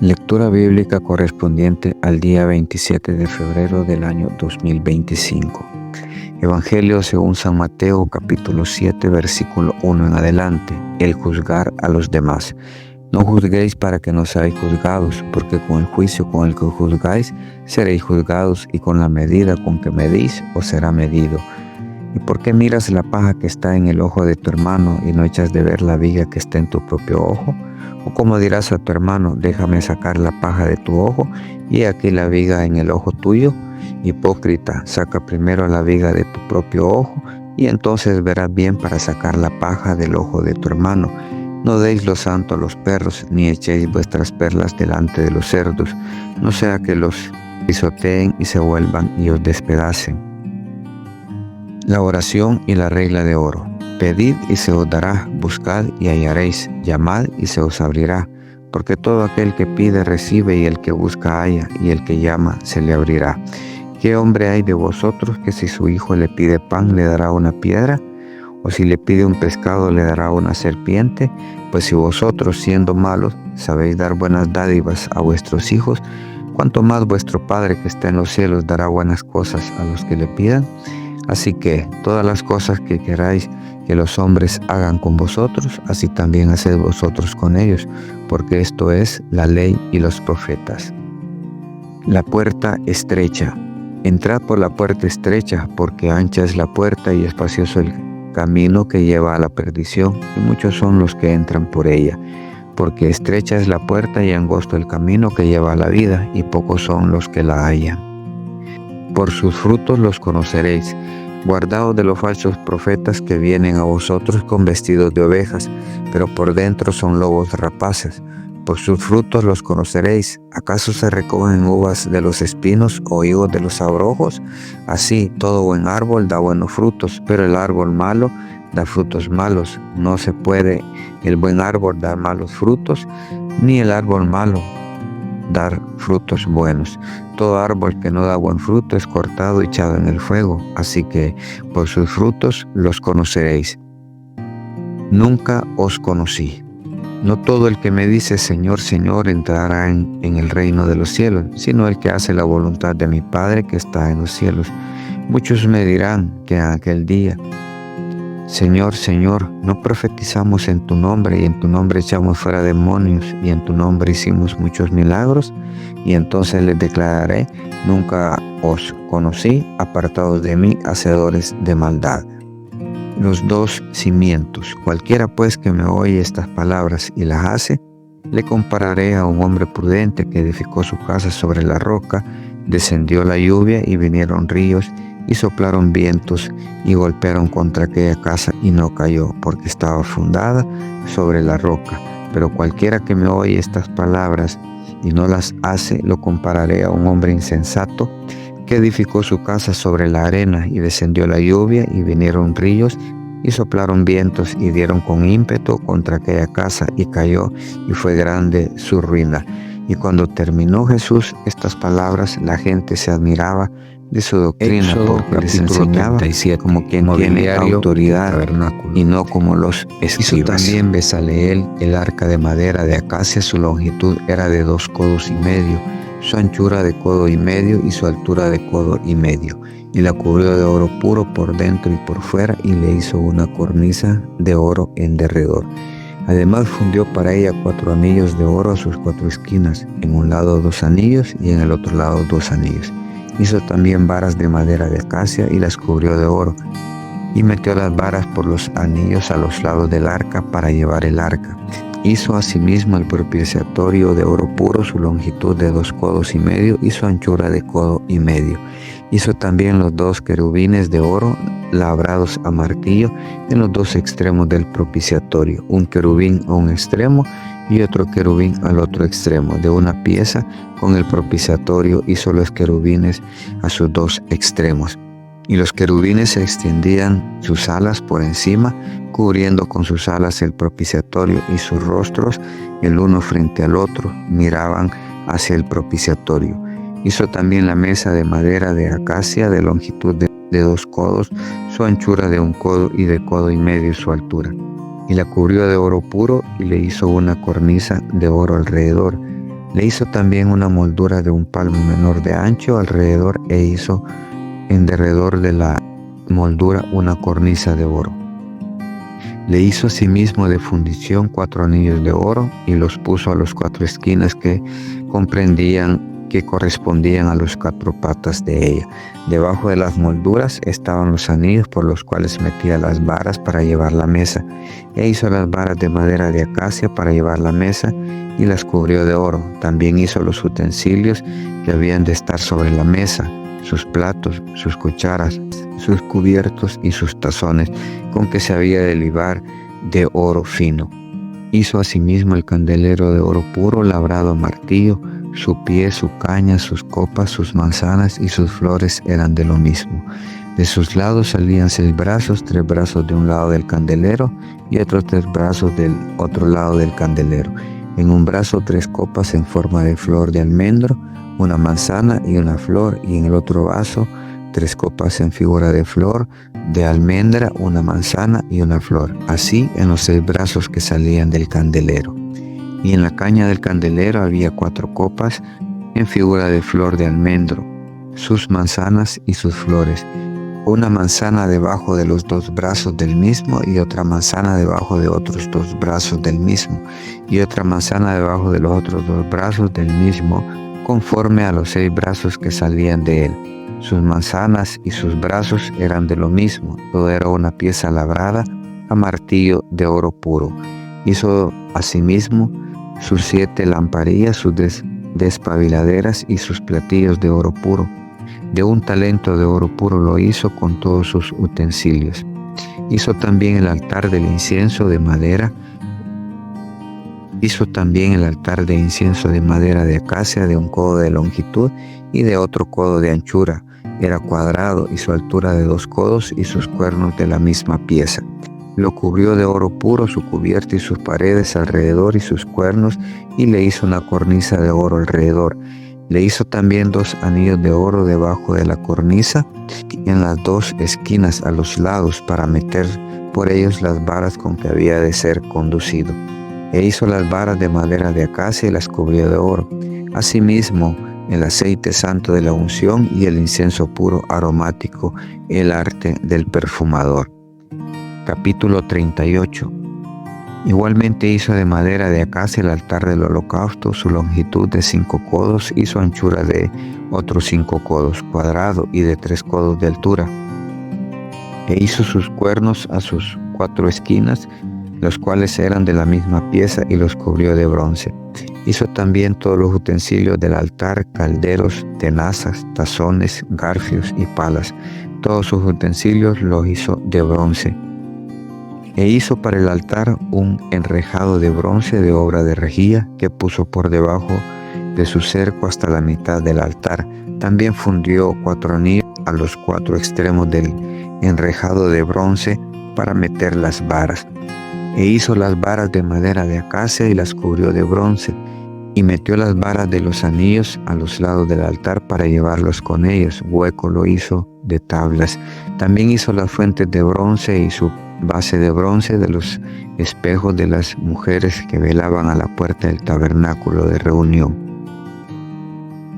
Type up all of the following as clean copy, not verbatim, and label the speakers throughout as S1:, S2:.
S1: Lectura bíblica correspondiente al día 27 de febrero del año 2025. Evangelio según San Mateo, capítulo 7, versículo 1 en adelante. El juzgar a los demás. No juzguéis para que no seáis juzgados, porque con el juicio con el que juzgáis seréis juzgados, y con la medida con que medís os será medido. ¿Y por qué miras la paja que está en el ojo de tu hermano y no echas de ver la viga que está en tu propio ojo? ¿O cómo dirás a tu hermano, déjame sacar la paja de tu ojo y aquí la viga en el ojo tuyo? Hipócrita, saca primero la viga de tu propio ojo y entonces verás bien para sacar la paja del ojo de tu hermano. No deis lo santo a los perros, ni echéis vuestras perlas delante de los cerdos, no sea que los pisoteen y se vuelvan y os despedacen. La oración y la regla de oro. Pedid y se os dará, buscad y hallaréis, llamad y se os abrirá, porque todo aquel que pide recibe, y el que busca halla, y el que llama se le abrirá. ¿Qué hombre hay de vosotros que si su hijo le pide pan le dará una piedra? ¿O si le pide un pescado le dará una serpiente? Pues si vosotros, siendo malos, sabéis dar buenas dádivas a vuestros hijos, ¿cuánto más vuestro Padre que está en los cielos dará buenas cosas a los que le pidan? Así que todas las cosas que queráis que los hombres hagan con vosotros, así también haced vosotros con ellos, porque esto es la ley y los profetas. La puerta estrecha. Entrad por la puerta estrecha, porque ancha es la puerta y espacioso el camino que lleva a la perdición, y muchos son los que entran por ella. Porque estrecha es la puerta y angosto el camino que lleva a la vida, y pocos son los que la hallan. Por sus frutos los conoceréis. Guardaos de los falsos profetas que vienen a vosotros con vestidos de ovejas, pero por dentro son lobos rapaces. Por sus frutos los conoceréis. ¿Acaso se recogen uvas de los espinos o higos de los abrojos? Así, todo buen árbol da buenos frutos, pero el árbol malo da frutos malos. No se puede el buen árbol dar malos frutos, ni el árbol malo dar frutos buenos. Todo árbol que no da buen fruto es cortado y echado en el fuego. Así que por sus frutos los conoceréis. Nunca os conocí. No todo el que me dice Señor, Señor entrará en el reino de los cielos, sino el que hace la voluntad de mi Padre que está en los cielos. Muchos me dirán que en aquel día, Señor, Señor, ¿no profetizamos en tu nombre, y en tu nombre echamos fuera demonios, y en tu nombre hicimos muchos milagros? Y entonces les declararé, nunca os conocí, apartados de mí, hacedores de maldad. Los dos cimientos. Cualquiera pues que me oye estas palabras y las hace, le compararé a un hombre prudente que edificó su casa sobre la roca. Descendió la lluvia y vinieron ríos y soplaron vientos y golpearon contra aquella casa y no cayó, porque estaba fundada sobre la roca. Pero cualquiera que me oye estas palabras y no las hace, lo compararé a un hombre insensato que edificó su casa sobre la arena, y descendió la lluvia y vinieron ríos y soplaron vientos y dieron con ímpetu contra aquella casa y cayó, y fue grande su ruina. Y cuando terminó Jesús estas palabras, la gente se admiraba de su doctrina, porque les enseñaba como quien tiene autoridad y no como los escribas. Hizo también Bezaleel el arca de madera de acacia. Su longitud era de 2 codos y medio, su anchura de codo y medio y su altura de codo y medio. Y la cubrió de oro puro por dentro y por fuera, y le hizo una cornisa de oro en derredor. Además fundió para ella 4 anillos de oro a sus 4 esquinas, en un lado 2 anillos y en el otro lado 2 anillos. Hizo también varas de madera de acacia y las cubrió de oro, y metió las varas por los anillos a los lados del arca para llevar el arca. Hizo asimismo el propiciatorio de oro puro, su longitud de 2 codos y medio y su anchura de codo y medio. Hizo también los 2 querubines de oro labrados a martillo en los 2 extremos del propiciatorio, un querubín a un extremo y otro querubín al otro extremo. De una pieza con el propiciatorio hizo los querubines a sus 2 extremos. Y los querubines extendían sus alas por encima, cubriendo con sus alas el propiciatorio, y sus rostros, el uno frente al otro, miraban hacia el propiciatorio. Hizo también la mesa de madera de acacia de longitud de 2 codos, su anchura de 1 codo y de codo y medio su altura. Y la cubrió de oro puro y le hizo una cornisa de oro alrededor. Le hizo también una moldura de un palmo menor de ancho alrededor e hizo en derredor de la moldura una cornisa de oro. Le hizo asimismo de fundición 4 anillos de oro y los puso a las 4 esquinas que correspondían a las 4 patas de ella. Debajo de las molduras estaban los anillos por los cuales metía las varas para llevar la mesa. E hizo las varas de madera de acacia para llevar la mesa y las cubrió de oro. También hizo los utensilios que habían de estar sobre la mesa, sus platos, sus cucharas, sus cubiertos y sus tazones, con que se había de libar de oro fino. Hizo asimismo el candelero de oro puro labrado a martillo, su pie, su caña, sus copas, sus manzanas y sus flores eran de lo mismo. De sus lados salían 6 brazos, 3 brazos de un lado del candelero y otros 3 brazos del otro lado del candelero. En un brazo 3 copas en forma de flor de almendro, una manzana y una flor, y en el otro vaso 3 copas en figura de flor de almendra, una manzana y una flor, así en los 6 brazos que salían del candelero. Y en la caña del candelero había 4 copas en figura de flor de almendro, sus manzanas y sus flores, una manzana debajo de los 2 brazos del mismo y otra manzana debajo de otros 2 brazos del mismo y otra manzana debajo de los otros 2 brazos del mismo, conforme a los 6 brazos que salían de él. Sus manzanas y sus brazos eran de lo mismo, todo era una pieza labrada a martillo de oro puro. Hizo asimismo sus 7 lamparillas, sus despabiladeras y sus platillos de oro puro. De un talento de oro puro lo hizo con todos sus utensilios. Hizo también el altar del incienso de madera. Hizo también el altar de incienso de madera de acacia de 1 codo de longitud y de otro codo de anchura. Era cuadrado y su altura de 2 codos y sus cuernos de la misma pieza. Lo cubrió de oro puro su cubierta y sus paredes alrededor y sus cuernos, y le hizo una cornisa de oro alrededor. Le hizo también 2 anillos de oro debajo de la cornisa y en las 2 esquinas a los lados para meter por ellos las varas con que había de ser conducido. E hizo las varas de madera de acacia y las cubrió de oro. Asimismo, el aceite santo de la unción y el incienso puro aromático, el arte del perfumador. Capítulo 38. Igualmente hizo de madera de acacia el altar del holocausto, su longitud de 5 codos y su anchura de otros 5 codos, cuadrado y de 3 codos de altura. E hizo sus cuernos a sus 4 esquinas, los cuales eran de la misma pieza, y los cubrió de bronce. Hizo también todos los utensilios del altar, calderos, tenazas, tazones, garfios y palas. Todos sus utensilios los hizo de bronce. E hizo para el altar un enrejado de bronce de obra de rejilla que puso por debajo de su cerco hasta la mitad del altar. También fundió 4 anillos a los 4 extremos del enrejado de bronce para meter las varas. E hizo las varas de madera de acacia y las cubrió de bronce. Y metió las varas de los anillos a los lados del altar para llevarlos con ellos. Hueco lo hizo de tablas. También hizo las fuentes de bronce y su base de bronce de los espejos de las mujeres que velaban a la puerta del tabernáculo de reunión.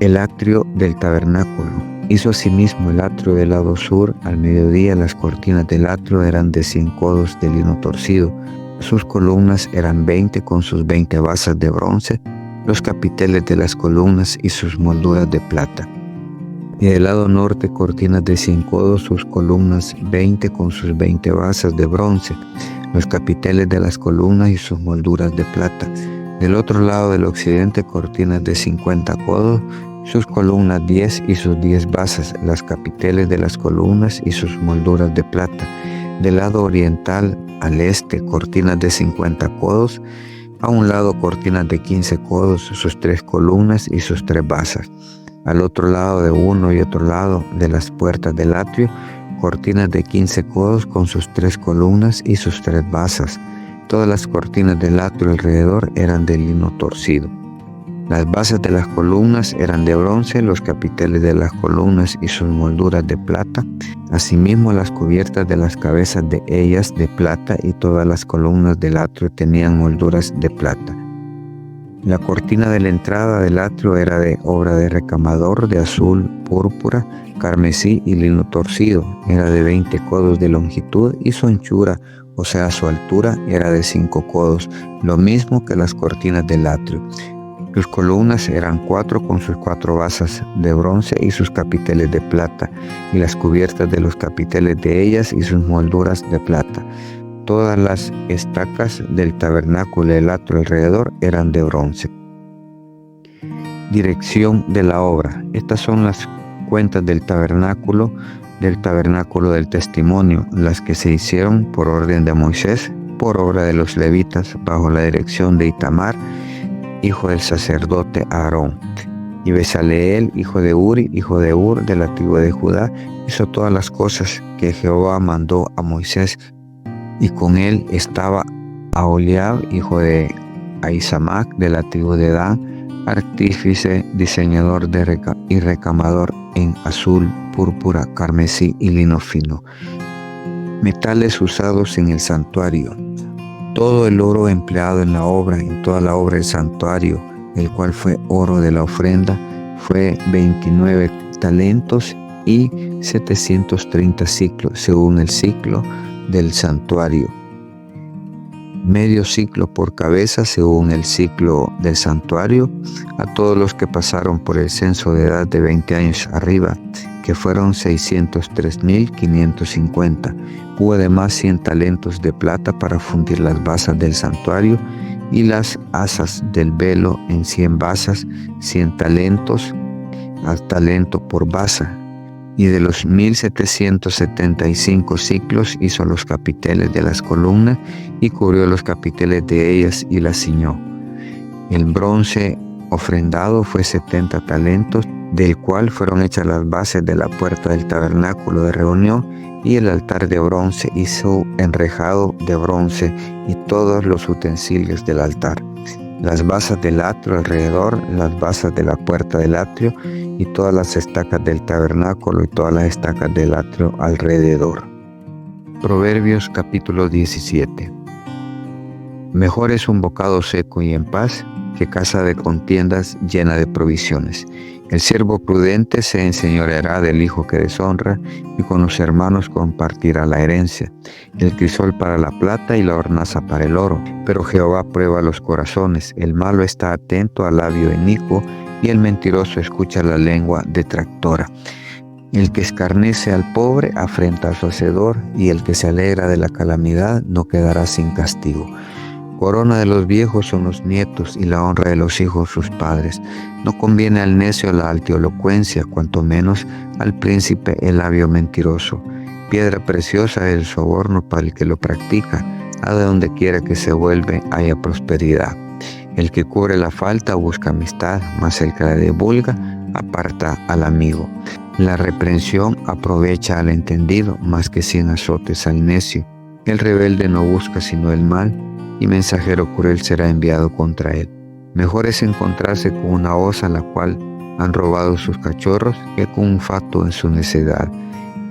S1: El atrio del tabernáculo. Hizo asimismo el atrio del lado sur. Al mediodía las cortinas del atrio eran de 100 codos de lino torcido. Sus columnas eran 20 con sus 20 basas de bronce, los capiteles de las columnas y sus molduras de plata. Y del lado norte cortinas de 100 codos, sus columnas 20 con sus 20 basas de bronce, los capiteles de las columnas y sus molduras de plata. Del otro lado del occidente cortinas de 50 codos, sus columnas 10 y sus 10 basas, las capiteles de las columnas y sus molduras de plata. Del lado oriental al este cortinas de 50 codos, a un lado cortinas de 15 codos, sus 3 columnas y sus 3 basas. Al otro lado de uno y otro lado de las puertas del atrio, cortinas de 15 codos con sus 3 columnas y sus 3 basas. Todas las cortinas del atrio alrededor eran de lino torcido. Las bases de las columnas eran de bronce, los capiteles de las columnas y sus molduras de plata, asimismo las cubiertas de las cabezas de ellas de plata, y todas las columnas del atrio tenían molduras de plata. La cortina de la entrada del atrio era de obra de recamador de azul, púrpura, carmesí y lino torcido. Era de 20 codos de longitud y su anchura, o sea su altura, era de 5 codos, lo mismo que las cortinas del atrio. Sus columnas eran 4 con sus 4 basas de bronce y sus capiteles de plata, y las cubiertas de los capiteles de ellas y sus molduras de plata. Todas las estacas del tabernáculo y el atrio alrededor eran de bronce. Dirección de la obra. Estas son las cuentas del tabernáculo del testimonio, las que se hicieron por orden de Moisés, por obra de los levitas, bajo la dirección de Itamar, hijo del sacerdote Aarón. Y Besaleel, hijo de Uri, hijo de Ur, de la tribu de Judá, hizo todas las cosas que Jehová mandó a Moisés. Y con él estaba Aholiab, hijo de Ahisamac, de la tribu de Dan, artífice, diseñador y recamador en azul, púrpura, carmesí y lino fino. Metales usados en el santuario. Todo el oro empleado en la obra, en toda la obra del santuario, el cual fue oro de la ofrenda, fue 29 talentos y 730 ciclos, según el ciclo del santuario. Medio ciclo por cabeza, según el ciclo del santuario, a todos los que pasaron por el censo de edad de 20 años arriba, que fueron 603.550. Hubo además 100 talentos de plata para fundir las basas del santuario y las asas del velo en 100 basas, 100 talentos al talento por basa. Y de los 1.775 ciclos hizo los capiteles de las columnas y cubrió los capiteles de ellas y las ciñó. El bronce ofrendado fue 70 talentos, del cual fueron hechas las bases de la puerta del tabernáculo de reunión y el altar de bronce y su enrejado de bronce y todos los utensilios del altar. Las basas del atrio alrededor, las basas de la puerta del atrio y todas las estacas del tabernáculo y todas las estacas del atrio alrededor. Proverbios capítulo 17. Mejor es un bocado seco y en paz que casa de contiendas llena de provisiones. El siervo prudente se enseñoreará del hijo que deshonra y con los hermanos compartirá la herencia. El crisol para la plata y la hornaza para el oro. Pero Jehová prueba los corazones. El malo está atento al labio inicuo y el mentiroso escucha la lengua detractora. El que escarnece al pobre afrenta a su hacedor y el que se alegra de la calamidad no quedará sin castigo. Corona de los viejos son los nietos y la honra de los hijos sus padres. No conviene al necio la altilocuencia, cuanto menos al príncipe el labio mentiroso. Piedra preciosa es el soborno para el que lo practica. A donde quiera que se vuelve haya prosperidad. El que cubre la falta busca amistad, mas el que la divulga aparta al amigo. La reprensión aprovecha al entendido, más que 100 azotes al necio. El rebelde no busca sino el mal, y mensajero cruel será enviado contra él. Mejor es encontrarse con una osa a la cual han robado sus cachorros que con un fato en su necedad.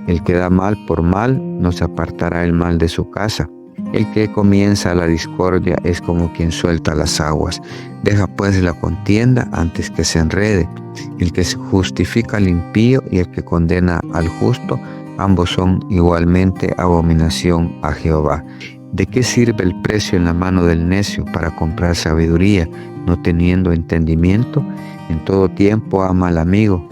S1: El que da mal por mal no se apartará el mal de su casa. El que comienza la discordia es como quien suelta las aguas. Deja pues la contienda antes que se enrede. El que justifica al impío y el que condena al justo, ambos son igualmente abominación a Jehová. ¿De qué sirve el precio en la mano del necio para comprar sabiduría, no teniendo entendimiento? En todo tiempo ama al amigo,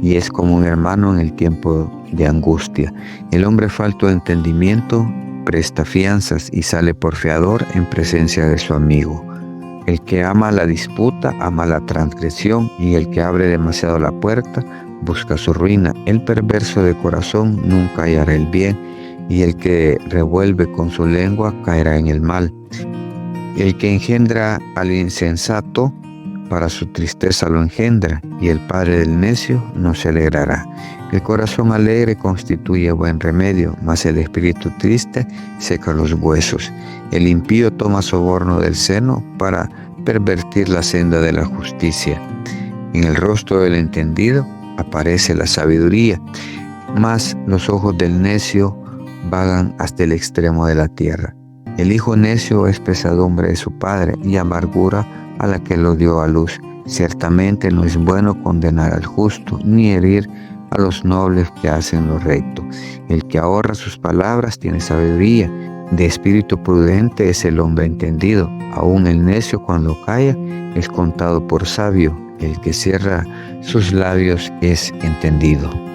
S1: y es como un hermano en el tiempo de angustia. El hombre falto de entendimiento presta fianzas y sale por fiador en presencia de su amigo. El que ama la disputa ama la transgresión, y el que abre demasiado la puerta busca su ruina. El perverso de corazón nunca hallará el bien, y el que revuelve con su lengua caerá en el mal. El que engendra al insensato, para su tristeza lo engendra, y el padre del necio no se alegrará. El corazón alegre constituye buen remedio, mas el espíritu triste seca los huesos. El impío toma soborno del seno para pervertir la senda de la justicia. En el rostro del entendido aparece la sabiduría, mas los ojos del necio vagan hasta el extremo de la tierra. El hijo necio es pesadumbre de su padre y amargura a la que lo dio a luz. Ciertamente no es bueno condenar al justo, ni herir a los nobles que hacen lo recto. El que ahorra sus palabras tiene sabiduría. De espíritu prudente es el hombre entendido. Aun el necio, cuando calla, es contado por sabio. El que cierra sus labios es entendido.